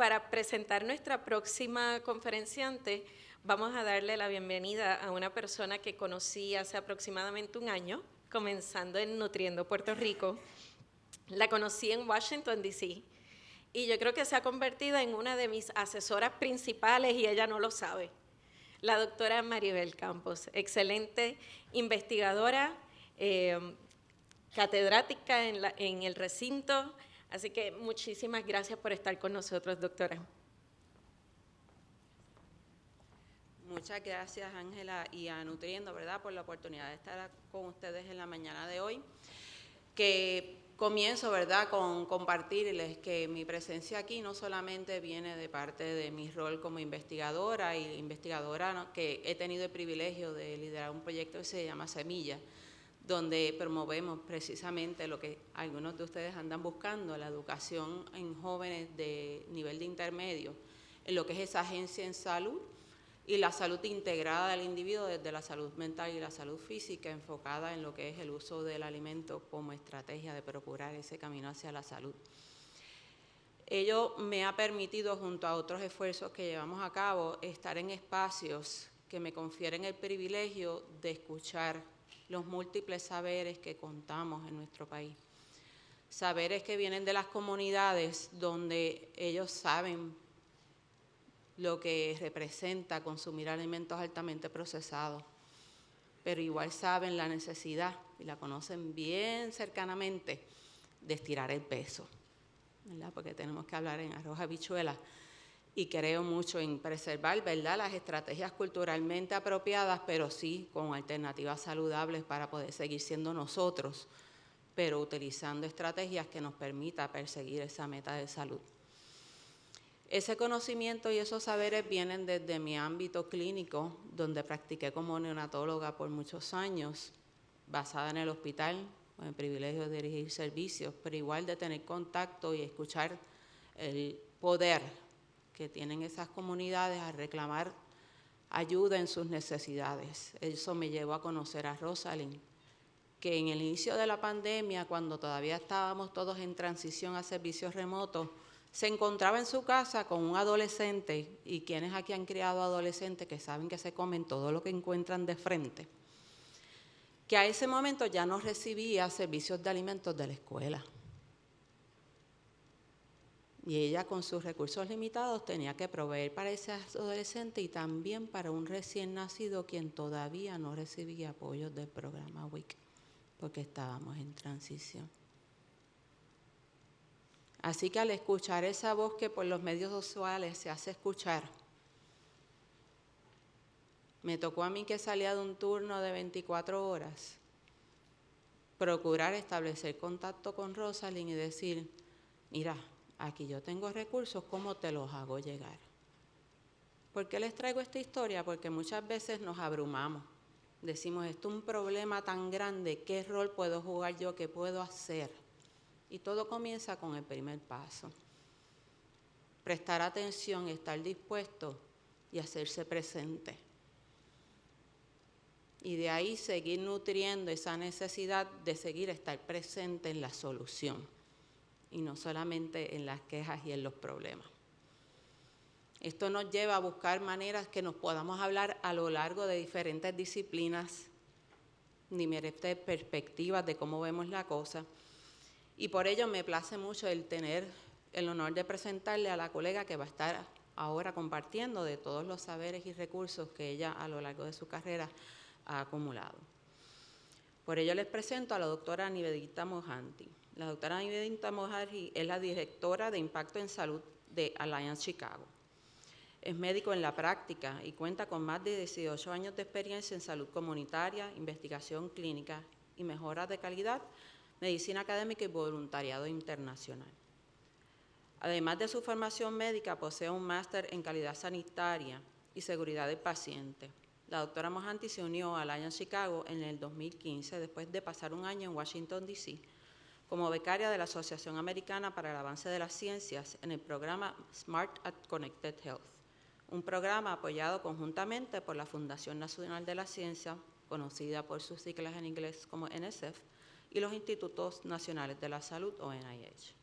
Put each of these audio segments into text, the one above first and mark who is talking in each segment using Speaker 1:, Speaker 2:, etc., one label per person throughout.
Speaker 1: para presentar nuestra próxima conferenciante, vamos a darle la bienvenida a una persona que conocí hace aproximadamente un año, comenzando en Nutriendo Puerto Rico. La conocí en Washington, D.C., y yo creo que se ha convertido en una de mis asesoras principales y ella no lo sabe. La doctora Maribel Campos, excelente investigadora, catedrática en el recinto, así que muchísimas gracias por estar con nosotros, doctora.
Speaker 2: Muchas gracias, Ángela, y a Nutriendo, ¿verdad?, por la oportunidad de estar con ustedes en la mañana de hoy. Que comienzo, ¿verdad?, con compartirles que mi presencia aquí no solamente viene de parte de mi rol como investigadora, ¿no?, que he tenido el privilegio de liderar un proyecto que se llama Semilla, donde promovemos precisamente lo que algunos de ustedes andan buscando, la educación en jóvenes de nivel de intermedio, en lo que es esa agencia en salud, y la salud integrada del individuo desde la salud mental y la salud física, enfocada en lo que es el uso del alimento como estrategia de procurar ese camino hacia la salud. Ello me ha permitido, junto a otros esfuerzos que llevamos a cabo, estar en espacios que me confieren el privilegio de escuchar los múltiples saberes que contamos en nuestro país. Saberes que vienen de las comunidades donde ellos saben lo que representa consumir alimentos altamente procesados, pero igual saben la necesidad, y la conocen bien cercanamente, de estirar el peso, ¿verdad?, porque tenemos que hablar en arroz habichuela, y creo mucho en preservar, ¿verdad?, las estrategias culturalmente apropiadas, pero sí con alternativas saludables para poder seguir siendo nosotros, pero utilizando estrategias que nos permitan perseguir esa meta de salud. Ese conocimiento y esos saberes vienen desde mi ámbito clínico, donde practiqué como neonatóloga por muchos años, basada en el hospital, con el privilegio de dirigir servicios, pero igual de tener contacto y escuchar el poder que tienen esas comunidades a reclamar ayuda en sus necesidades. Eso me llevó a conocer a Rosalind, que en el inicio de la pandemia, cuando todavía estábamos todos en transición a servicios remotos, se encontraba en su casa con un adolescente, y quienes aquí han criado adolescentes que saben que se comen todo lo que encuentran de frente, que a ese momento ya no recibía servicios de alimentos de la escuela. Y ella, con sus recursos limitados, tenía que proveer para ese adolescente y también para un recién nacido quien todavía no recibía apoyos del programa WIC, porque estábamos en transición. Así que al escuchar esa voz que por los medios usuales se hace escuchar, me tocó a mí, que salía de un turno de 24 horas, procurar establecer contacto con Rosalind y decir, mira, aquí yo tengo recursos, ¿cómo te los hago llegar? ¿Por qué les traigo esta historia? Porque muchas veces nos abrumamos. Decimos, esto es un problema tan grande, ¿qué rol puedo jugar yo? ¿Qué puedo hacer? Y todo comienza con el primer paso. Prestar atención, estar dispuesto y hacerse presente. Y de ahí seguir nutriendo esa necesidad de seguir estar presente en la solución y no solamente en las quejas y en los problemas. Esto nos lleva a buscar maneras que nos podamos hablar a lo largo de diferentes disciplinas, diferentes perspectivas de cómo vemos la cosa. Y por ello me place mucho el tener el honor de presentarle a la colega que va a estar ahora compartiendo de todos los saberes y recursos que ella a lo largo de su carrera ha acumulado. Por ello les presento a la doctora Nivedita Mohanty. La doctora Nivedita Mohanty es la directora de Impacto en Salud de AllianceChicago. Es médico en la práctica y cuenta con más de 18 años de experiencia en salud comunitaria, investigación clínica y mejora de calidad, medicina académica y voluntariado internacional. Además de su formación médica, posee un máster en calidad sanitaria y seguridad del paciente. La doctora Mohanty se unió a AllianceChicago en el 2015, después de pasar un año en Washington, D.C., como becaria de la Asociación Americana para el Avance de las Ciencias en el programa Smart at Connected Health, un programa apoyado conjuntamente por la Fundación Nacional de la Ciencia, conocida por sus siglas en inglés como NSF, y los Institutos Nacionales de la Salud, o NIH.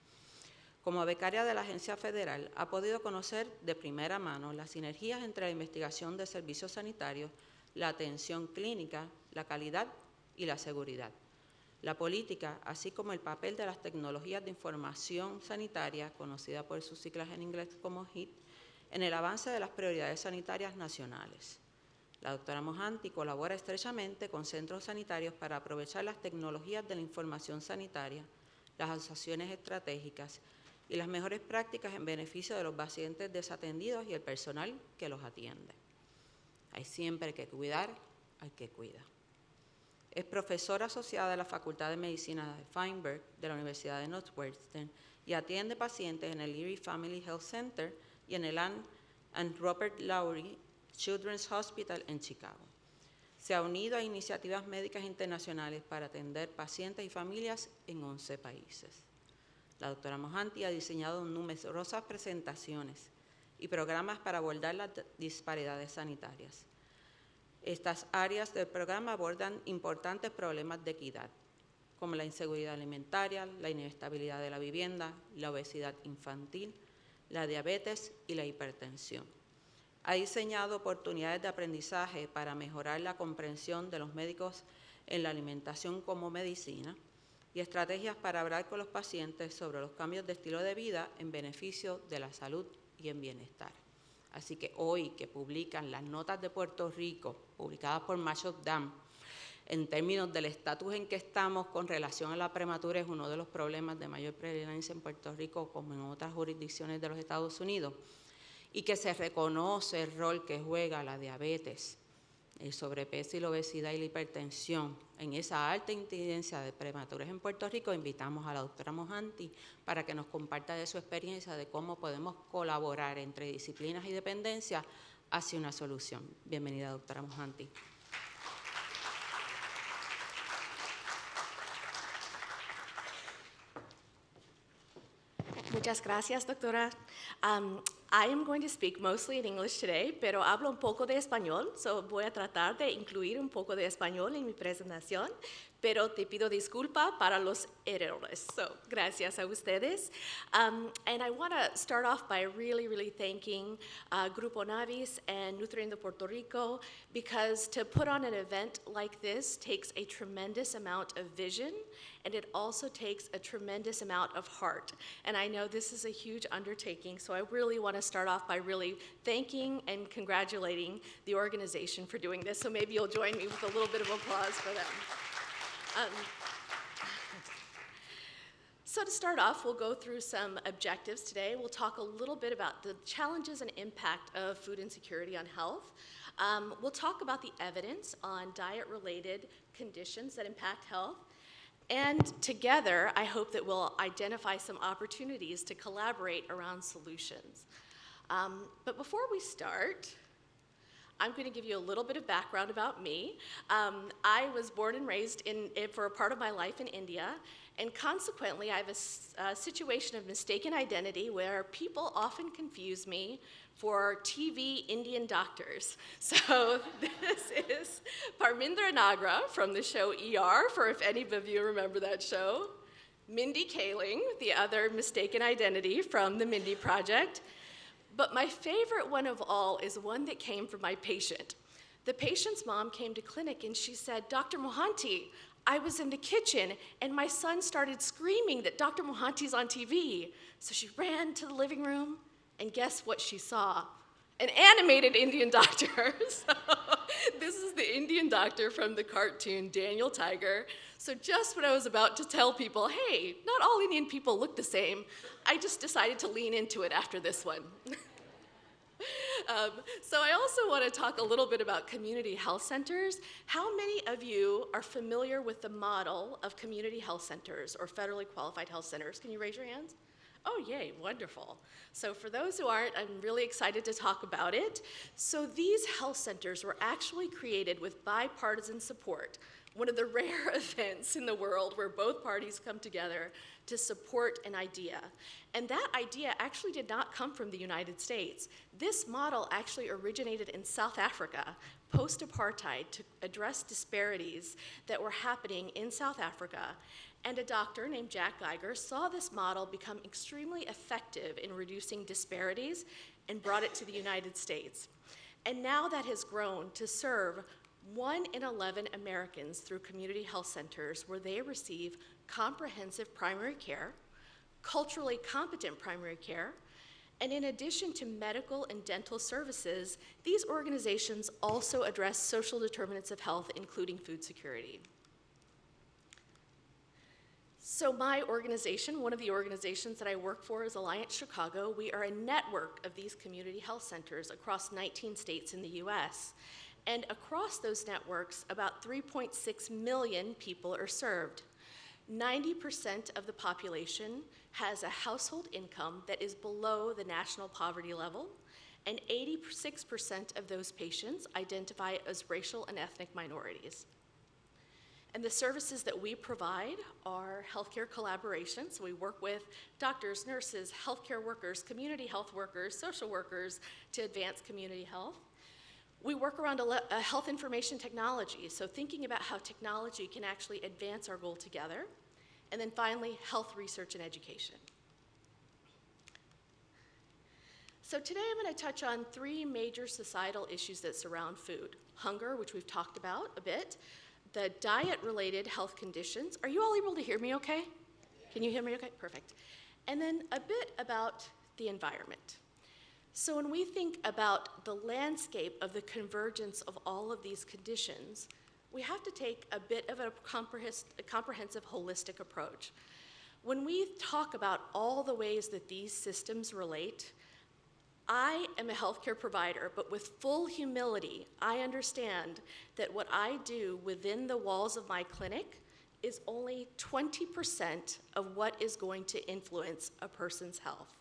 Speaker 2: Como becaria de la agencia federal, ha podido conocer de primera mano las sinergias entre la investigación de servicios sanitarios, la atención clínica, la calidad y la seguridad, la política, así como el papel de las tecnologías de información sanitaria, conocida por sus siglas en inglés como HIT, en el avance de las prioridades sanitarias nacionales. La doctora Mohanty colabora estrechamente con centros sanitarios para aprovechar las tecnologías de la información sanitaria, las asociaciones estratégicas y las mejores prácticas en beneficio de los pacientes desatendidos y el personal que los atiende. Hay siempre que cuidar al que cuida. Es profesora asociada de la Facultad de Medicina de Feinberg de la Universidad de Northwestern y atiende pacientes en el Erie Family Health Center y en el Ann and Robert Lowry Children's Hospital en Chicago. Se ha unido a iniciativas médicas internacionales para atender pacientes y familias en 11 países. La doctora Mohanty ha diseñado numerosas presentaciones y programas para abordar las disparidades sanitarias. Estas áreas del programa abordan importantes problemas de equidad, como la inseguridad alimentaria, la inestabilidad de la vivienda, la obesidad infantil, la diabetes y la hipertensión. Ha diseñado oportunidades de aprendizaje para mejorar la comprensión de los médicos en la alimentación como medicina y estrategias para hablar con los pacientes sobre los cambios de estilo de vida en beneficio de la salud y en bienestar. Así que hoy que publican las notas de Puerto Rico, publicadas por Dam, en términos del estatus en que estamos con relación a la prematura, es uno de los problemas de mayor prevalencia en Puerto Rico como en otras jurisdicciones de los Estados Unidos, y que se reconoce el rol que juega la diabetes, el sobrepeso y la obesidad y la hipertensión en esa alta incidencia de prematuras en Puerto Rico, invitamos a la doctora Mohanty para que nos comparta de su experiencia de cómo podemos colaborar entre disciplinas y dependencias hacia una solución. Bienvenida, doctora Mohanty.
Speaker 3: Muchas gracias, doctora. I am going to speak mostly in English today, pero hablo un poco de español, so voy a tratar de incluir un poco de español en mi presentación, pero te pido disculpa para los errores, so gracias a ustedes. And I want to start off by really thanking Grupo Navis and Nutriendo Puerto Rico, because to put on an event like this takes a tremendous amount of vision, and it also takes a tremendous amount of heart. And I know this is a huge undertaking, so I really want to start off by really thanking and congratulating the organization for doing this. So maybe you'll join me with a little bit of applause for them. So to start off, we'll go through some objectives today. We'll talk a little bit about the challenges and impact of food insecurity on health. We'll talk about the evidence on diet-related conditions that impact health. And together, I hope that we'll identify some opportunities to collaborate around solutions. But before we start, I'm going to give you a little bit of background about me. I was born and raised for a part of my life in India, and consequently, I have a situation of mistaken identity where people often confuse me for TV Indian doctors. So this is Parmindra Nagra from the show ER, for if any of you remember that show. Mindy Kaling, the other mistaken identity from the Mindy Project. But my favorite one of all is one that came from my patient. The patient's mom came to clinic and she said, "Dr. Mohanty, I was in the kitchen and my son started screaming that Dr. Mohanty's on TV." So she ran to the living room, and guess what she saw? An animated Indian doctor. So this is the Indian doctor from the cartoon Daniel Tiger. So just when I was about to tell people, hey, not all Indian people look the same, I just decided to lean into it after this one. So I also want to talk a little bit about community health centers. How many of you are familiar with the model of community health centers or federally qualified health centers? Can you raise your hands? Oh, yay, wonderful. So for those who aren't, I'm really excited to talk about it. So these health centers were actually created with bipartisan support. one of the rare events in the world where both parties come together to support an idea. And that idea actually did not come from the United States. This model actually originated in South Africa, post-apartheid, to address disparities that were happening in South Africa. And a doctor named Jack Geiger saw this model become extremely effective in reducing disparities and brought it to the United States. And now that has grown to serve 1 in 11 Americans through community health centers where they receive comprehensive primary care, culturally competent primary care, and in addition to medical and dental services, these organizations also address social determinants of health, including food security. So my organization, one of the organizations that I work for is AllianceChicago. We are a network of these community health centers across 19 states in the US. And across those networks, about 3.6 million people are served. 90% of the population has a household income that is below the national poverty level, and 86% of those patients identify as racial and ethnic minorities. And the services that we provide are healthcare collaboration. So we work with doctors, nurses, healthcare workers, community health workers, social workers to advance community health. We work around a health information technology, so thinking about how technology can actually advance our goal together. And then finally, health research and education. So today I'm going to touch on 3 major societal issues that surround food. Hunger, which we've talked about a bit, the diet-related health conditions. Are you all able to hear me okay? Can you hear me okay? Perfect. And then a bit about the environment. So when we think about the landscape of the convergence of all of these conditions, we have to take a bit of a comprehensive, holistic approach. When we talk about all the ways that these systems relate, I am a healthcare provider, but with full humility, I understand that what I do within the walls of my clinic is only 20% of what is going to influence a person's health.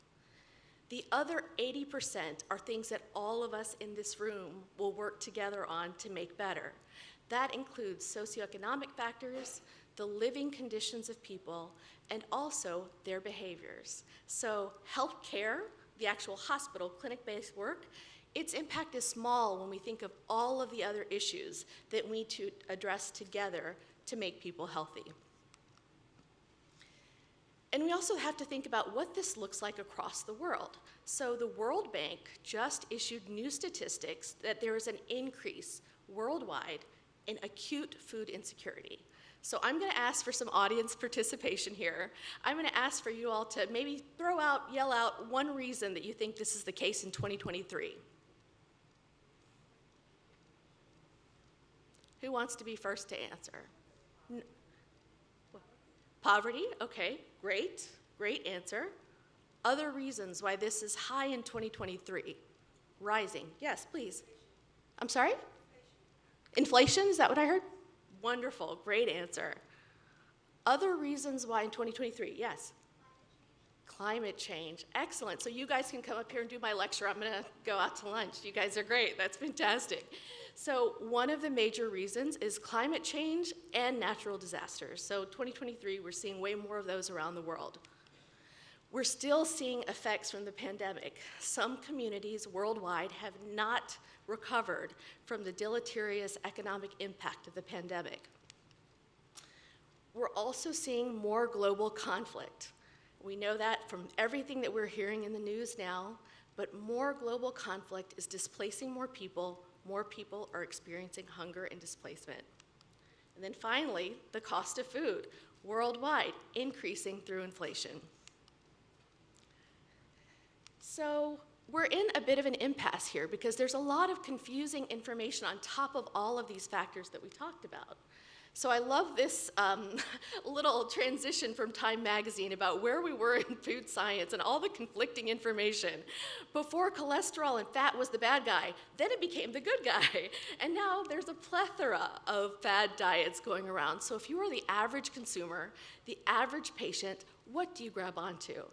Speaker 3: The other 80% are things that all of us in this room will work together on to make better. That includes socioeconomic factors, the living conditions of people, and also their behaviors. So healthcare, the actual hospital, clinic-based work, its impact is small when we think of all of the other issues that we need to address together to make people healthy. And we also have to think about what this looks like across the world. So the World Bank just issued new statistics that there is an increase worldwide in acute food insecurity. So I'm going to ask for some audience participation here. I'm going to ask for you all to maybe yell out one reason that you think this is the case in 2023. Who wants to be first to answer? Poverty, okay, great answer. Other reasons why this is high in 2023. Rising, yes, please. I'm sorry? Inflation, is that what I heard? Wonderful, great answer. Other reasons why in 2023, yes? Climate change, excellent. So you guys can come up here and do my lecture. I'm gonna go out to lunch. You guys are great, that's fantastic. So one of the major reasons is climate change and natural disasters. So 2023, we're seeing way more of those around the world. We're still seeing effects from the pandemic. Some communities worldwide have not recovered from the deleterious economic impact of the pandemic. We're also seeing more global conflict. We know that from everything that we're hearing in the news now, but more global conflict is displacing more people are experiencing hunger and displacement. And then finally, the cost of food worldwide increasing through inflation. So we're in a bit of an impasse here because there's a lot of confusing information on top of all of these factors that we talked about. So I love this little transition from Time magazine about where we were in food science and all the conflicting information. Before cholesterol and fat was the bad guy, then it became the good guy. And now there's a plethora of fad diets going around. So if you are the average consumer, the average patient, what do you grab onto?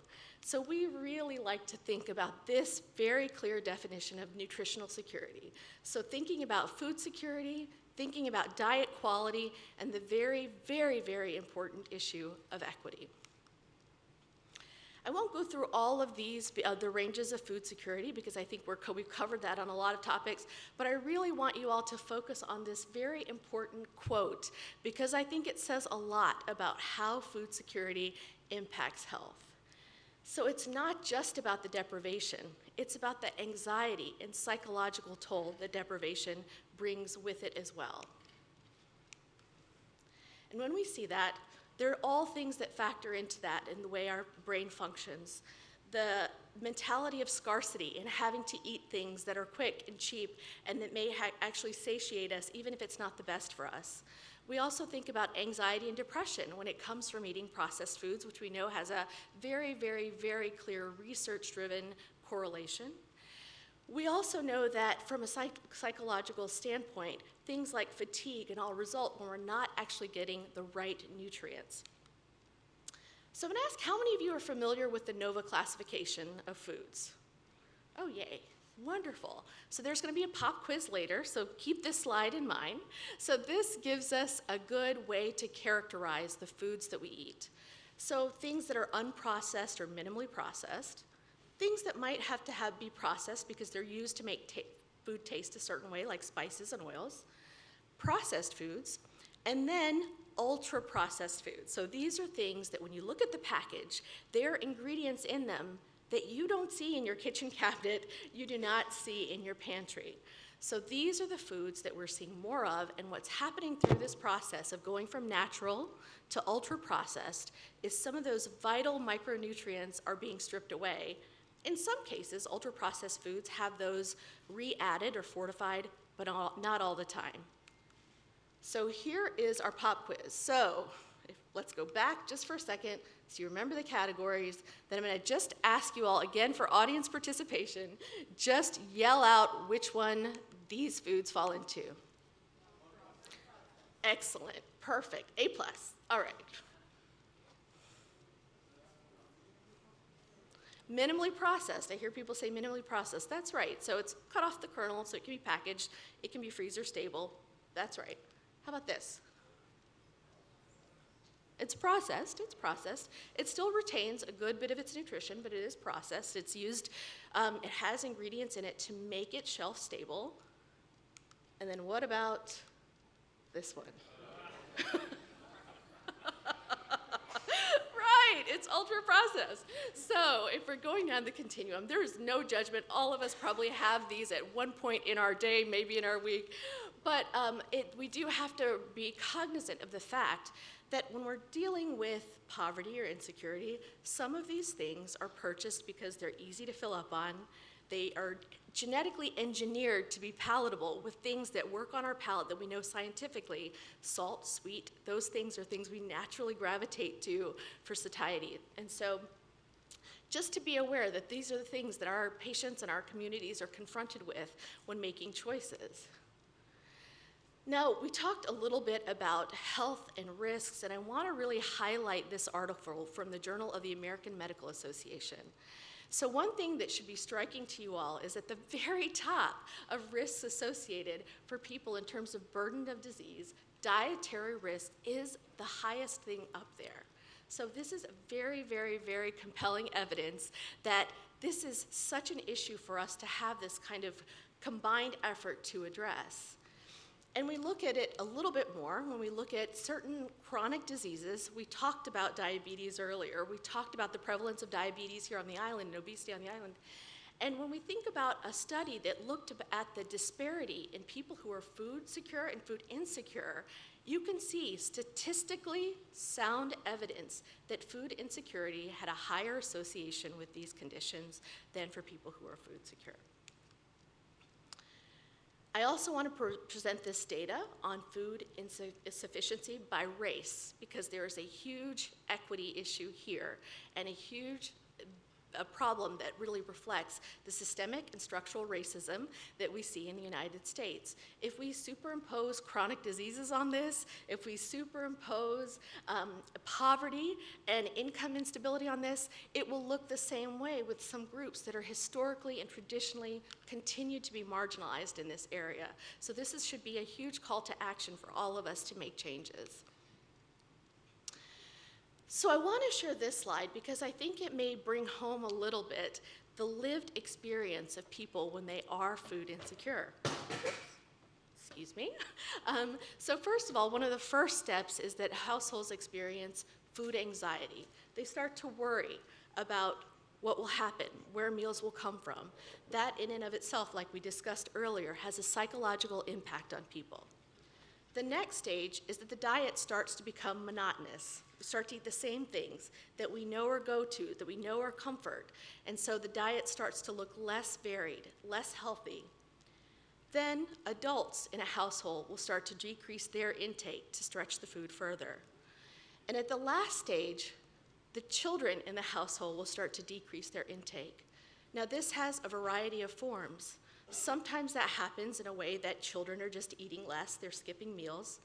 Speaker 3: So we really like to think about this very clear definition of nutritional security. So thinking about food security, thinking about diet quality, and the very, very, very important issue of equity. I won't go through all of these, the ranges of food security, because I think we've covered that on a lot of topics, but I really want you all to focus on this very important quote, because I think it says a lot about how food security impacts health. So it's not just about the deprivation, it's about the anxiety and psychological toll that deprivation brings with it as well. And when we see that, there are all things that factor into that in the way our brain functions. The mentality of scarcity and having to eat things that are quick and cheap and that may actually satiate us, even if it's not the best for us. We also think about anxiety and depression when it comes from eating processed foods, which we know has a very, very, very clear research-driven correlation. We also know that from a psychological standpoint, things like fatigue and all result when we're not actually getting the right nutrients. So I'm going to ask, how many of you are familiar with the NOVA classification of foods? Oh, yay. Wonderful. So there's going to be a pop quiz later, so keep this slide in mind. So this gives us a good way to characterize the foods that we eat. So things that are unprocessed or minimally processed, things that might have to be processed because they're used to make food taste a certain way, like spices and oils, processed foods, and then ultra-processed foods. So these are things that when you look at the package, there are ingredients in them that you don't see in your kitchen cabinet, you do not see in your pantry. So these are the foods that we're seeing more of, and what's happening through this process of going from natural to ultra-processed is some of those vital micronutrients are being stripped away. In some cases, ultra-processed foods have those re-added or fortified, but not all the time. So here is our pop quiz. So let's go back just for a second so you remember the categories. Then I'm going to just ask you all, again for audience participation, just yell out which one these foods fall into. Excellent. Perfect. A+. All right. Minimally processed. I hear people say minimally processed. That's right. So it's cut off the kernel, so it can be packaged. It can be freezer stable. That's right. How about this? It's processed. It's processed. It still retains a good bit of its nutrition, but it is processed. It's used, it has ingredients in it to make it shelf stable. And then what about this one? It's ultra-processed. So if we're going down the continuum, there is no judgment. All of us probably have these at one point in our day, maybe in our week. But we do have to be cognizant of the fact that when we're dealing with poverty or insecurity, some of these things are purchased because they're easy to fill up on. They are genetically engineered to be palatable with things that work on our palate that we know scientifically. Salt, sweet, those things are things we naturally gravitate to for satiety. And so just to be aware that these are the things that our patients and our communities are confronted with when making choices. Now, we talked a little bit about health and risks, and I want to really highlight this article from the Journal of the American Medical Association. So one thing that should be striking to you all is at the very top of risks associated for people in terms of burden of disease, dietary risk is the highest thing up there. So this is very, very, very compelling evidence that this is such an issue for us to have this kind of combined effort to address. And we look at it a little bit more when we look at certain chronic diseases. We talked about diabetes earlier. We talked about the prevalence of diabetes here on the island and obesity on the island. And when we think about a study that looked at the disparity in people who are food secure and food insecure, you can see statistically sound evidence that food insecurity had a higher association with these conditions than for people who are food secure. I also want to present this data on food insufficiency by race, because there is a huge equity issue here and a huge a problem that really reflects the systemic and structural racism that we see in the United States. If we superimpose chronic diseases on this, if we superimpose poverty and income instability on this, it will look the same way with some groups that are historically and traditionally continue to be marginalized in this area. So this should be a huge call to action for all of us to make changes. So I want to share this slide because I think it may bring home a little bit the lived experience of people when they are food insecure. Excuse me. So first of all, one of the first steps is that households experience food anxiety. They start to worry about what will happen, where meals will come from. That in and of itself, like we discussed earlier, has a psychological impact on people. The next stage is that the diet starts to become monotonous. We start to eat the same things that we know are go-to, that we know are comfort, and so the diet starts to look less varied, less healthy. Then adults in a household will start to decrease their intake to stretch the food further. And at the last stage, the children in the household will start to decrease their intake. Now this has a variety of forms. Sometimes that happens in a way that children are just eating less, they're skipping meals.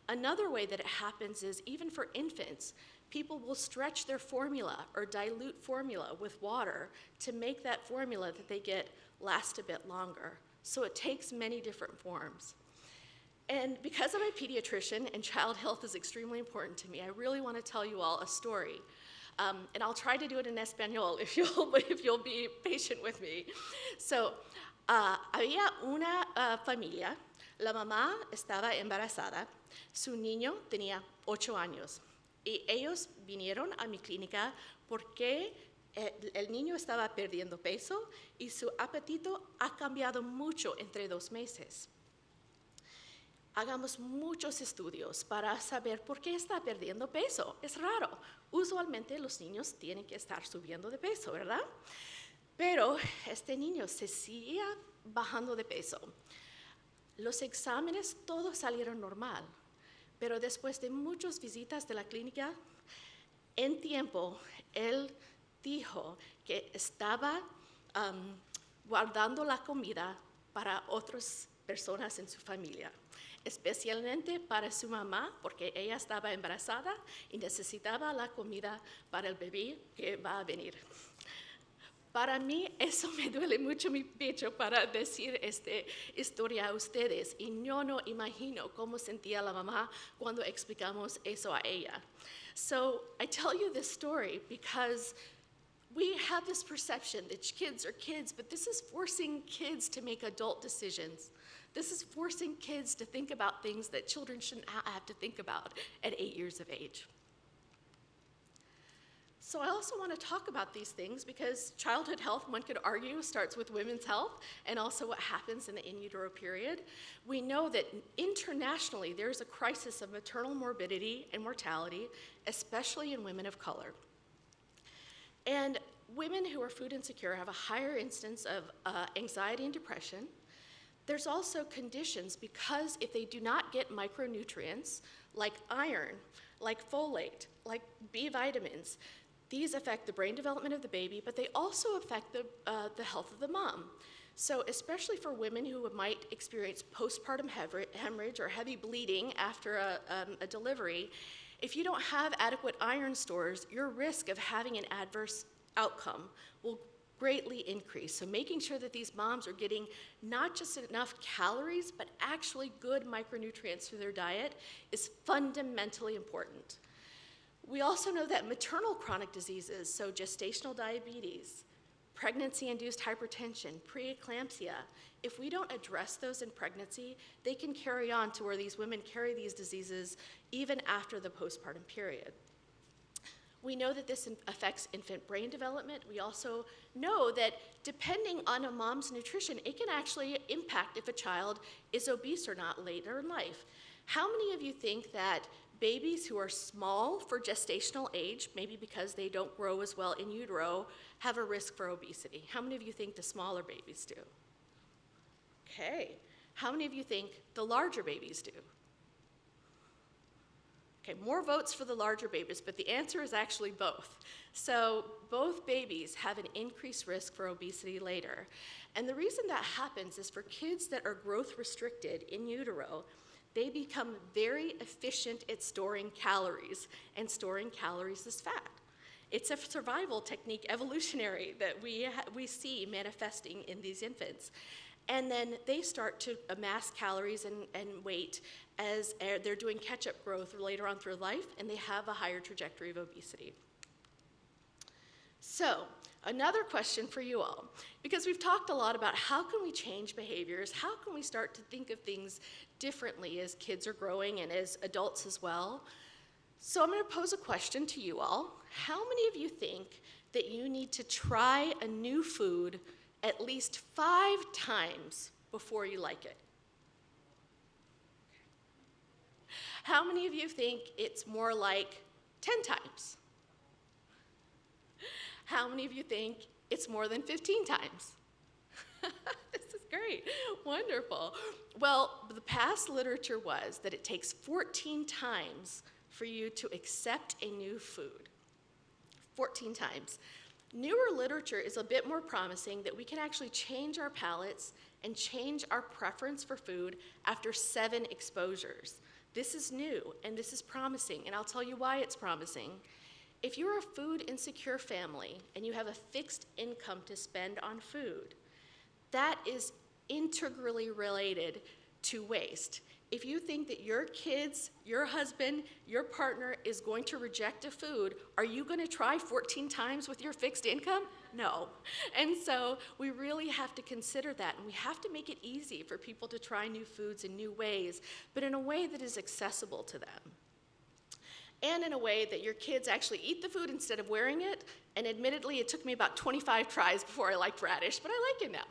Speaker 3: Another way that it happens is even for infants, people will stretch their formula or dilute formula with water to make that formula that they get last a bit longer. So it takes many different forms. And because I'm a pediatrician and child health is extremely important to me, I really want to tell you all a story. And I'll try to do it in Espanol if you'll be patient with me. So, había una familia, la mamá estaba embarazada, su niño tenía 8 años y ellos vinieron a mi clínica porque el niño estaba perdiendo peso y su apetito ha cambiado mucho entre 2 meses. Hagamos muchos estudios para saber por qué está perdiendo peso. Es raro. Usualmente los niños tienen que estar subiendo de peso, ¿verdad? Pero este niño se seguía bajando de peso. Los exámenes todos salieron normal, pero después de muchas visitas de la clínica, en tiempo, él dijo que estaba guardando la comida para otras personas en su familia, especialmente para su mamá, porque ella estaba embarazada y necesitaba la comida para el bebé que va a venir. Para mí, eso me duele mucho mi pecho para decir esta historia a ustedes, y yo no imagino cómo sentía la mamá cuando explicamos eso a ella. So I tell you this story because we have this perception that kids are kids, but this is forcing kids to make adult decisions. This is forcing kids to think about things that children shouldn't have to think about at 8 years of age. So I also want to talk about these things because childhood health, one could argue, starts with women's health and also what happens in the in utero period. We know that internationally there's a crisis of maternal morbidity and mortality, especially in women of color. And women who are food insecure have a higher instance of anxiety and depression. There's also conditions because if they do not get micronutrients like iron, like folate, like B vitamins, these affect the brain development of the baby, but they also affect the health of the mom. So especially for women who might experience postpartum hemorrhage or heavy bleeding after a delivery, if you don't have adequate iron stores, your risk of having an adverse outcome will greatly increase. So making sure that these moms are getting not just enough calories, but actually good micronutrients through their diet is fundamentally important. We also know that maternal chronic diseases, so gestational diabetes, pregnancy-induced hypertension, preeclampsia, if we don't address those in pregnancy, they can carry on to where these women carry these diseases even after the postpartum period. We know that this affects infant brain development. We also know that depending on a mom's nutrition, it can actually impact if a child is obese or not later in life. How many of you think that babies who are small for gestational age, maybe because they don't grow as well in utero, have a risk for obesity? How many of you think the smaller babies do? Okay. How many of you think the larger babies do? Okay, more votes for the larger babies, but the answer is actually both. So both babies have an increased risk for obesity later. And the reason that happens is for kids that are growth restricted in utero, they become very efficient at storing calories, and storing calories is fat. It's a survival technique, evolutionary, that we see manifesting in these infants. And then they start to amass calories and weight as they're doing catch-up growth later on through life, and they have a higher trajectory of obesity. So, another question for you all, because we've talked a lot about how can we change behaviors, how can we start to think of things differently as kids are growing and as adults as well. So I'm going to pose a question to you all. How many of you think that you need to try a new food at least 5 times before you like it? How many of you think it's more like 10 times? How many of you think it's more than 15 times? This is great, wonderful. Well, the past literature was that it takes 14 times for you to accept a new food. 14 times. Newer literature is a bit more promising that we can actually change our palates and change our preference for food after 7 exposures. This is new and this is promising, and I'll tell you why it's promising. If you're a food insecure family and you have a fixed income to spend on food, that is integrally related to waste. If you think that your kids, your husband, your partner is going to reject a food, are you going to try 14 times with your fixed income? No. And so we really have to consider that, and we have to make it easy for people to try new foods in new ways, but in a way that is accessible to them. And in a way that your kids actually eat the food instead of wearing it, and admittedly, it took me about 25 tries before I liked radish, but I like it now.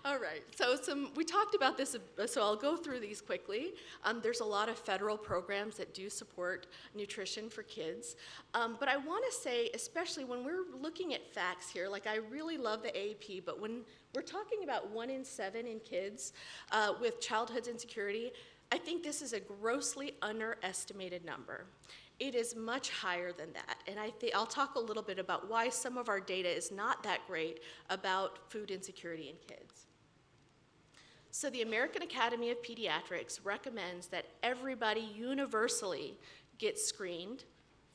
Speaker 3: All right, so we talked about this, so I'll go through these quickly. There's a lot of federal programs that do support nutrition for kids. But I want to say, especially when we're looking at facts here, like I really love the AAP, but when we're talking about 1 in 7 in kids with childhood insecurity, I think this is a grossly underestimated number. It is much higher than that, and I'll talk a little bit about why some of our data is not that great about food insecurity in kids. So the American Academy of Pediatrics recommends that everybody universally get screened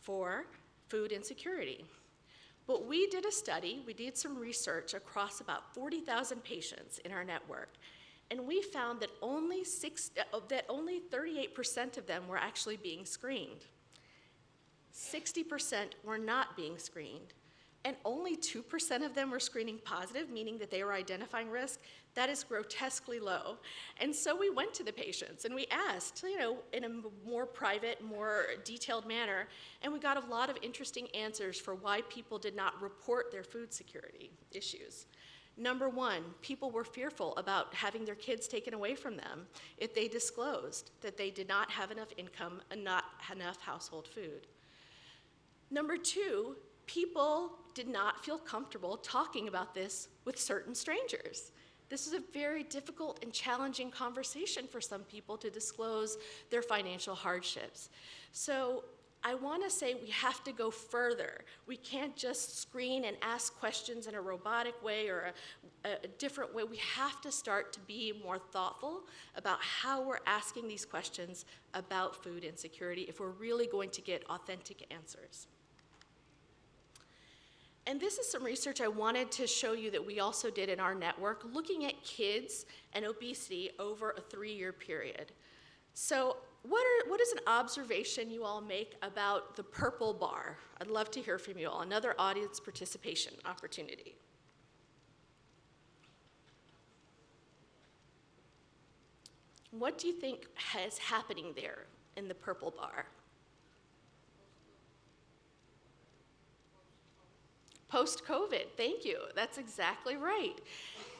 Speaker 3: for food insecurity. But we did a study, we did some research across about 40,000 patients in our network, and we found that only 38% of them were actually being screened. 60% were not being screened, and only 2% of them were screening positive, meaning that they were identifying risk. That is grotesquely low. And so we went to the patients and we asked, in a more private, more detailed manner, and we got a lot of interesting answers for why people did not report their food security issues. Number 1, people were fearful about having their kids taken away from them if they disclosed that they did not have enough income and not enough household food. Number 2, people did not feel comfortable talking about this with certain strangers. This is a very difficult and challenging conversation for some people to disclose their financial hardships. So I want to say we have to go further. We can't just screen and ask questions in a robotic way or a different way. We have to start to be more thoughtful about how we're asking these questions about food insecurity if we're really going to get authentic answers. And this is some research I wanted to show you that we also did in our network, looking at kids and obesity over a 3-year period. So what is an observation you all make about the purple bar? I'd love to hear from you all, another audience participation opportunity. What do you think is happening there in the purple bar? Post-COVID, thank you. That's exactly right.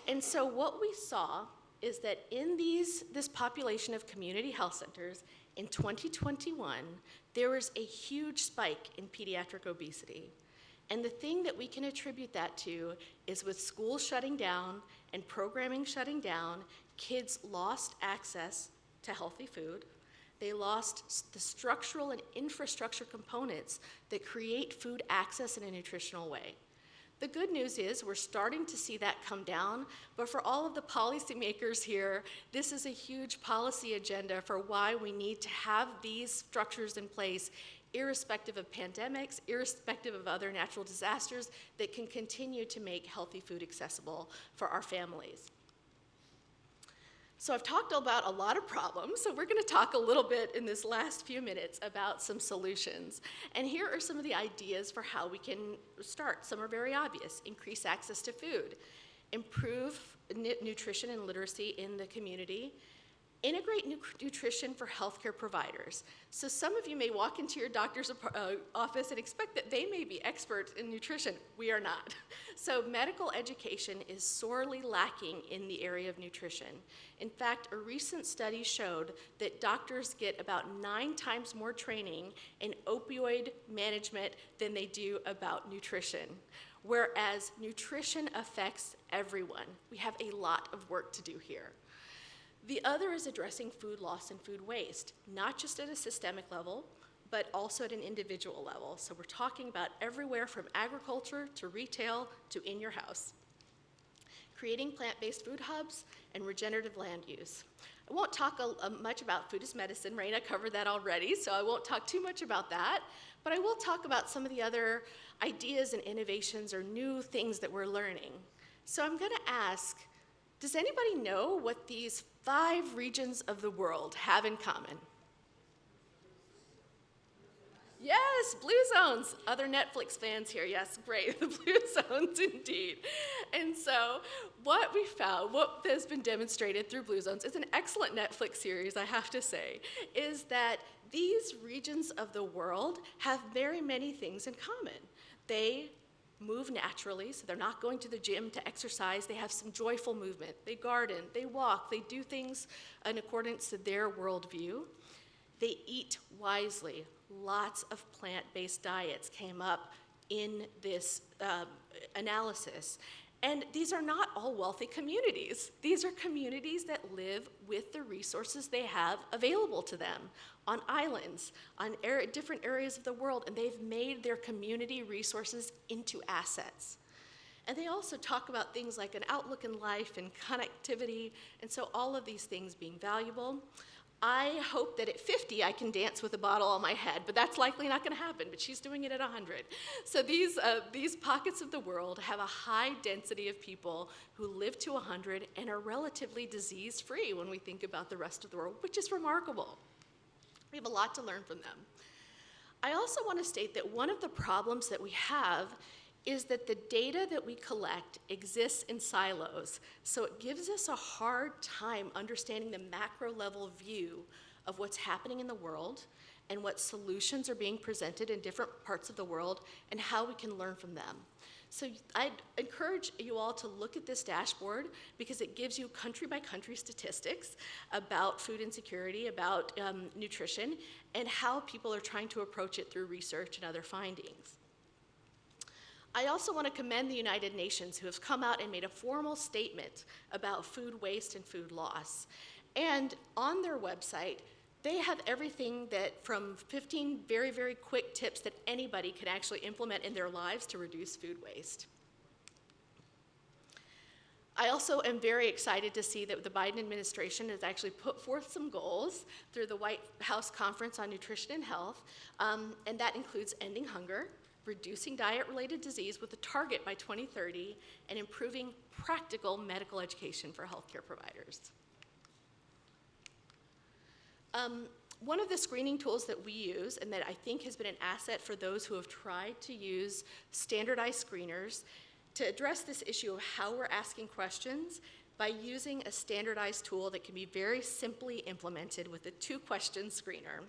Speaker 3: And so what we saw is that in this population of community health centers in 2021, there was a huge spike in pediatric obesity. And the thing that we can attribute that to is with schools shutting down and programming shutting down, kids lost access to healthy food. They lost the structural and infrastructure components that create food access in a nutritional way. The good news is we're starting to see that come down, but for all of the policymakers here, this is a huge policy agenda for why we need to have these structures in place, irrespective of pandemics, irrespective of other natural disasters, that can continue to make healthy food accessible for our families. So I've talked about a lot of problems, so we're going to talk a little bit in this last few minutes about some solutions. And here are some of the ideas for how we can start. Some are very obvious: increase access to food, improve nutrition and literacy in the community, integrate nutrition for healthcare providers. So some of you may walk into your doctor's office and expect that they may be experts in nutrition. We are not. So medical education is sorely lacking in the area of nutrition. In fact, a recent study showed that doctors get about 9 times more training in opioid management than they do about nutrition, whereas nutrition affects everyone. We have a lot of work to do here. The other is addressing food loss and food waste, not just at a systemic level, but also at an individual level. So we're talking about everywhere from agriculture to retail to in your house. Creating plant-based food hubs and regenerative land use. I won't talk much about food as medicine. Raina covered that already, so I won't talk too much about that. But I will talk about some of the other ideas and innovations or new things that we're learning. So I'm going to ask, does anybody know what these 5 regions of the world have in common? Yes, blue zones. Other Netflix fans here, yes, great, the blue zones indeed. And so what we found, what has been demonstrated through blue zones, is an excellent Netflix series, I have to say, is that these regions of the world have very many things in common. They move naturally, so they're not going to the gym to exercise. They have some joyful movement. They garden, they walk, they do things in accordance to their worldview. They eat wisely. Lots of plant-based diets came up in this analysis. And these are not all wealthy communities. These are communities that live with the resources they have available to them on islands, on different areas of the world, and they've made their community resources into assets. And they also talk about things like an outlook in life and connectivity, and so all of these things being valuable. I hope that at 50 I can dance with a bottle on my head, but that's likely not going to happen, but she's doing it at 100. So these pockets of the world have a high density of people who live to 100 and are relatively disease-free when we think about the rest of the world, which is remarkable. We have a lot to learn from them. I also want to state that one of the problems that we have is that the data that we collect exists in silos, so it gives us a hard time understanding the macro level view of what's happening in the world and what solutions are being presented in different parts of the world and how we can learn from them. So I'd encourage you all to look at this dashboard because it gives you country by country statistics about food insecurity, about nutrition, and how people are trying to approach it through research and other findings. I also want to commend the United Nations, who have come out and made a formal statement about food waste and food loss. And on their website, they have everything that from 15 very, very quick tips that anybody can actually implement in their lives to reduce food waste. I also am very excited to see that the Biden administration has actually put forth some goals through the White House Conference on Nutrition and Health, and that includes ending hunger, reducing diet-related disease with a target by 2030, and improving practical medical education for healthcare providers. One of the screening tools that we use, and that I think has been an asset for those who have tried to use standardized screeners to address this issue of how we're asking questions by using a standardized tool that can be very simply implemented with a 2-question screener.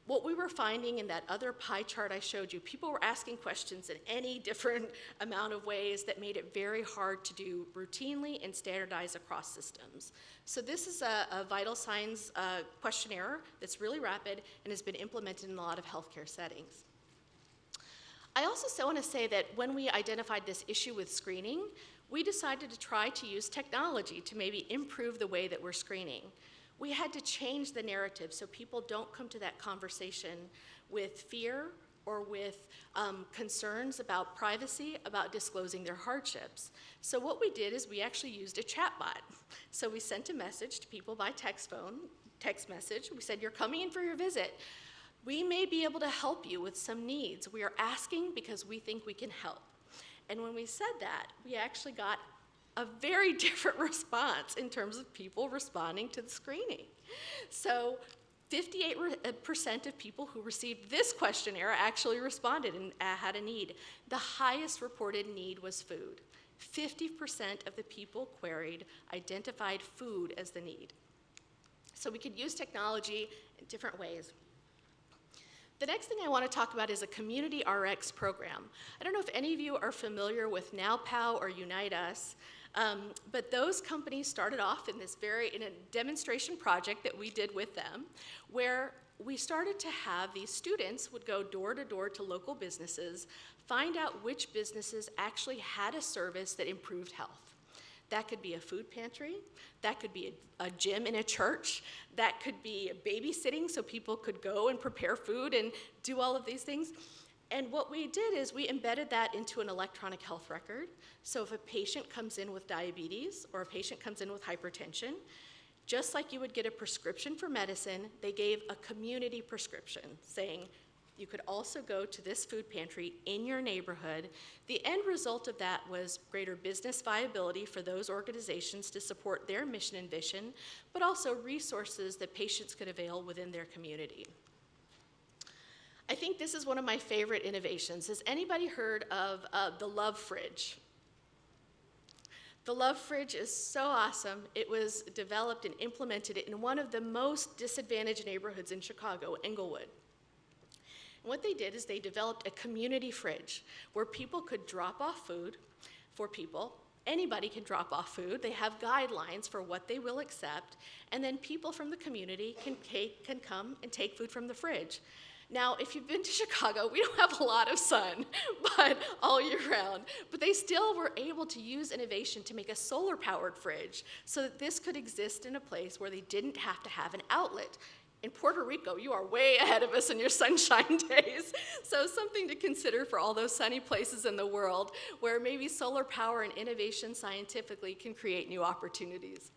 Speaker 3: What we were finding in that other pie chart I showed you, people were asking questions in any different amount of ways that made it very hard to do routinely and standardize across systems. So this is a vital signs questionnaire that's really rapid and has been implemented in a lot of healthcare settings. I also want to say that when we identified this issue with screening, we decided to try to use technology to maybe improve the way that we're screening. We had to change the narrative so people don't come to that conversation with fear or with concerns about privacy, about disclosing their hardships. So what we did is we actually used a chatbot. So we sent a message to people by text message. We said, you're coming in for your visit. We may be able to help you with some needs. We are asking because we think we can help. And when we said that, we actually got a very different response in terms of people responding to the screening. So 58% of people who received this questionnaire actually responded and had a need. The highest reported need was food. 50% of the people queried identified food as the need. So we could use technology in different ways. The next thing I want to talk about is a community RX program. I don't know if any of you are familiar with NowPow or Unite Us, but those companies started off in a demonstration project that we did with them, where we started to have these students would go door to door to local businesses, find out which businesses actually had a service that improved health. That could be a food pantry, that could be a gym in a church, that could be babysitting so people could go and prepare food and do all of these things. And what we did is we embedded that into an electronic health record. So if a patient comes in with diabetes or a patient comes in with hypertension, just like you would get a prescription for medicine, they gave a community prescription saying, you could also go to this food pantry in your neighborhood. The end result of that was greater business viability for those organizations to support their mission and vision, but also resources that patients could avail within their community. I think this is one of my favorite innovations. Has anybody heard of the Love Fridge? The Love Fridge is so awesome. It was developed and implemented in one of the most disadvantaged neighborhoods in Chicago, Englewood. What they did is they developed a community fridge where people could drop off food for people. Anybody can drop off food. They have guidelines for what they will accept, and then people from the community can come and take food from the fridge. Now, if you've been to Chicago, we don't have a lot of sun, but all year round. But they still were able to use innovation to make a solar-powered fridge so that this could exist in a place where they didn't have to have an outlet. In Puerto Rico, you are way ahead of us in your sunshine days. So something to consider for all those sunny places in the world where maybe solar power and innovation scientifically can create new opportunities.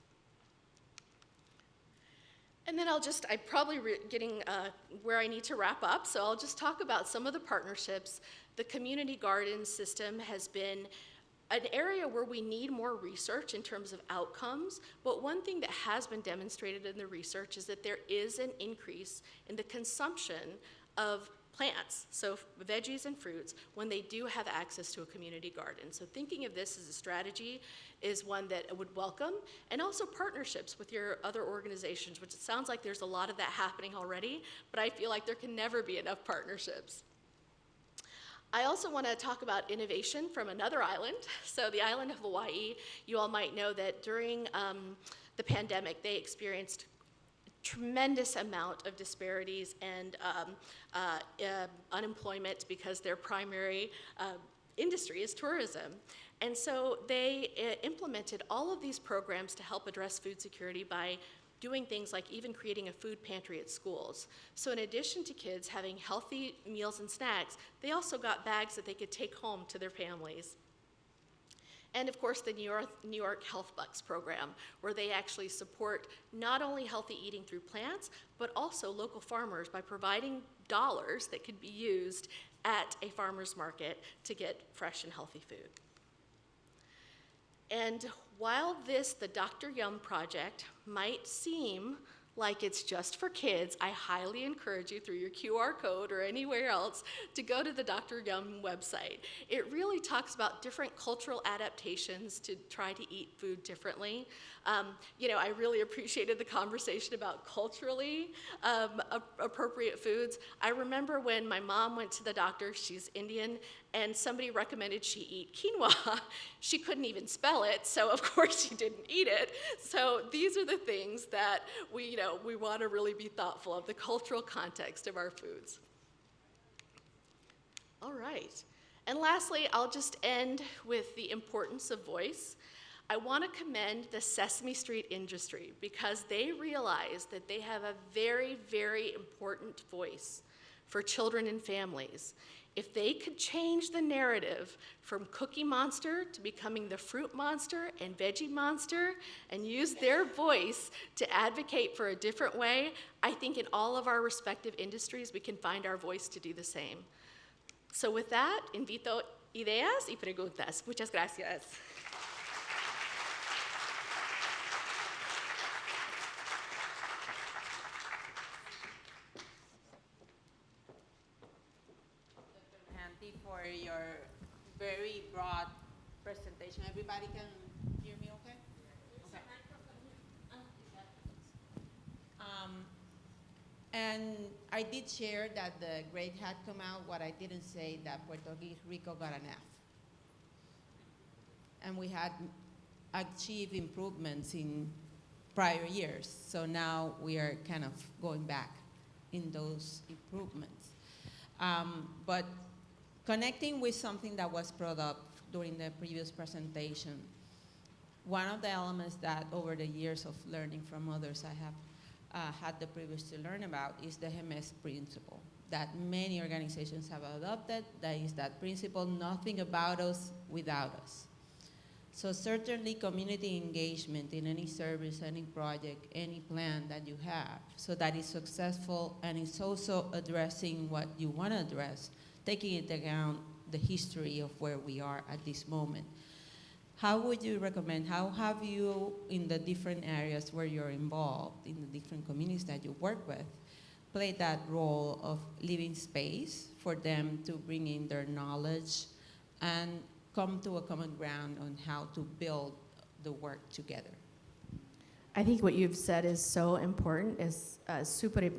Speaker 3: And then I'm probably getting where I need to wrap up, so I'll just talk about some of the partnerships. The community garden system has been an area where we need more research in terms of outcomes, but one thing that has been demonstrated in the research is that there is an increase in the consumption of plants, so veggies and fruits, when they do have access to a community garden. So thinking of this as a strategy is one that I would welcome, and also partnerships with your other organizations, which it sounds like there's a lot of that happening already, but I feel like there can never be enough partnerships. I also want to talk about innovation from another island. So the island of Hawaii, you all might know that during the pandemic, they experienced a tremendous amount of disparities and unemployment because their primary industry is tourism. And so they implemented all of these programs to help address food security by doing things like even creating a food pantry at schools. So in addition to kids having healthy meals and snacks, they also got bags that they could take home to their families. And of course, the New York Health Bucks program, where they actually support not only healthy eating through plants, but also local farmers by providing dollars that could be used at a farmer's market to get fresh and healthy food. And while the Dr. Yum project might seem like it's just for kids, I highly encourage you through your QR code or anywhere else to go to the Dr. Yum website. It really talks about different cultural adaptations to try to eat food differently. I really appreciated the conversation about culturally appropriate foods. I remember when my mom went to the doctor, she's Indian, and somebody recommended she eat quinoa. She couldn't even spell it, so of course she didn't eat it. So these are the things that we want to really be thoughtful of, the cultural context of our foods. All right. And lastly, I'll just end with the importance of voice. I want to commend the Sesame Street industry because they realize that they have a very, very important voice for children and families. If they could change the narrative from Cookie Monster to becoming the Fruit Monster and Veggie Monster and use their voice to advocate for a different way, I think in all of our respective industries we can find our voice to do the same. So with that, invito ideas y preguntas. Muchas gracias.
Speaker 2: Mohanty, for your very broad presentation. Everybody can hear me okay? Okay. And I did share that the grade had come out. What I didn't say that Puerto Rico got an F. And we had achieved improvements in prior years. So now we are kind of going back in those improvements. But connecting with something that was brought up during the previous presentation, one of the elements that over the years of learning from others I have had the privilege to learn about is the GEMES principle that many organizations have adopted. That is that principle, nothing about us without us. So certainly community engagement in any service, any project, any plan that you have, so that is successful and it's also addressing what you want to address, taking into account the history of where we are at this moment. How would you recommend, how have you, in the different areas where you're involved, in the different communities that you work with, played that role of leaving space for them to bring in their knowledge and come to a common ground on how to build the work together?
Speaker 3: I think what you've said is so important, es súper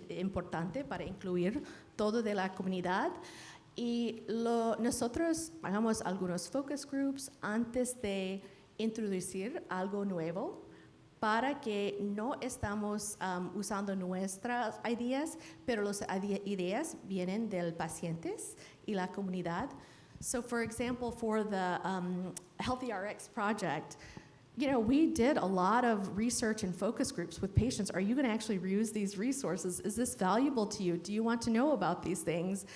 Speaker 3: importante para incluir todo de la comunidad. Y nosotros hagamos algunos focus groups antes de introducir algo nuevo para que no estamos usando nuestras ideas, pero las ideas vienen del pacientes y la comunidad. So for example, for the Healthy RX project, you know, we did a lot of research and focus groups with patients. Are you going to actually reuse these resources? Is this valuable to you? Do you want to know about these things?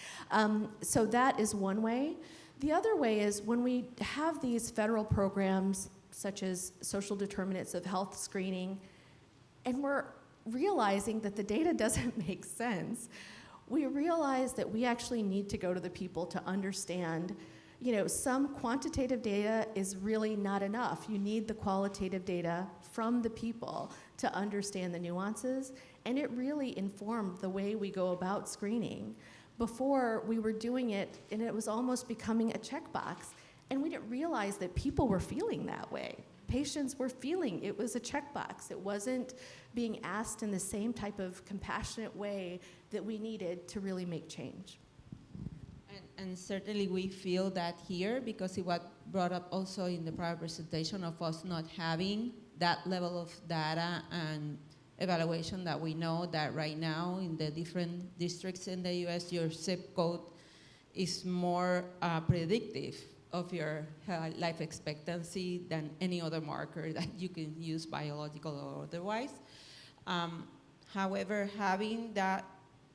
Speaker 3: So that is one way. The other way is when we have these federal programs, such as social determinants of health screening, and we're realizing that the data doesn't make sense, we realize that we actually need to go to the people to understand. You know, some quantitative data is really not enough. You need the qualitative data from the people to understand the nuances, and it really informed the way we go about screening. Before, we were doing it, and it was almost becoming a checkbox, and we didn't realize that people were feeling that way. Patients were feeling it was a checkbox. It wasn't being asked in the same type of compassionate way that we needed to really make change.
Speaker 2: And certainly we feel that here because it was brought up also in the prior presentation of us not having that level of data and evaluation that we know that right now in the different districts in the US, your zip code is more predictive of your life expectancy than any other marker that you can use, biological or otherwise. However, having that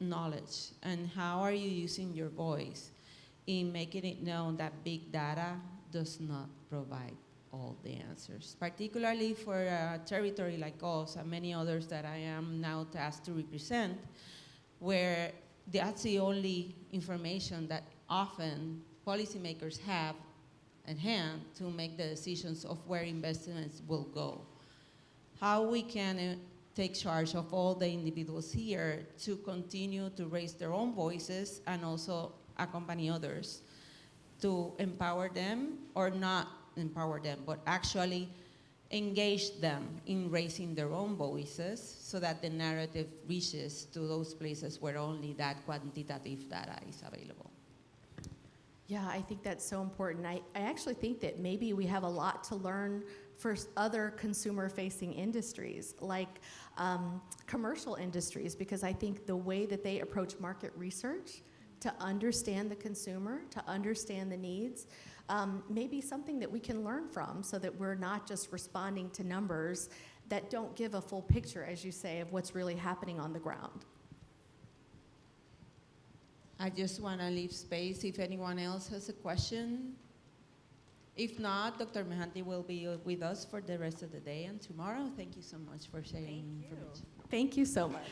Speaker 2: knowledge and how are you using your voice in making it known that big data does not provide all the answers, particularly for a territory like us and many others that I am now tasked to represent, where that's the only information that often policymakers have at hand to make the decisions of where investments will go. How we can take charge of all the individuals here to continue to raise their own voices and also accompany others to empower them, or not empower them, but actually engage them in raising their own voices so that the narrative reaches to those places where only that quantitative data is available.
Speaker 3: Yeah, I think that's so important. I actually think that maybe we have a lot to learn for other consumer-facing industries, like commercial industries, because I think the way that they approach market research to understand the consumer, to understand the needs, maybe something that we can learn from so that we're not just responding to numbers that don't give a full picture, as you say, of what's really happening on the ground.
Speaker 4: I just want to leave space if anyone else has a question. If not, Dr. Mohanty will be with us for the rest of the day and tomorrow. Thank you so much for sharing information.
Speaker 3: Thank you so much.